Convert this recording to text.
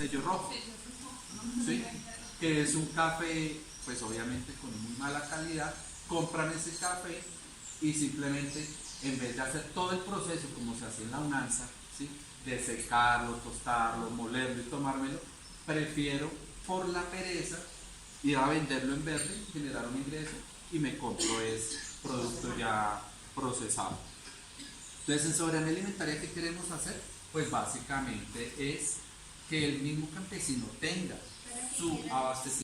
sello rojo, ¿sí? Que es un café, pues obviamente con muy mala calidad, compran ese café y simplemente en vez de hacer todo el proceso como se hace en la unanza, ¿sí? De secarlo, tostarlo, molerlo y tomármelo, prefiero por la pereza ir a venderlo en verde, generar un ingreso y me compro ese producto ya procesado. Entonces, en soberanía alimentaria, ¿qué queremos hacer? Pues básicamente es que el mismo campesino tenga su abastecimiento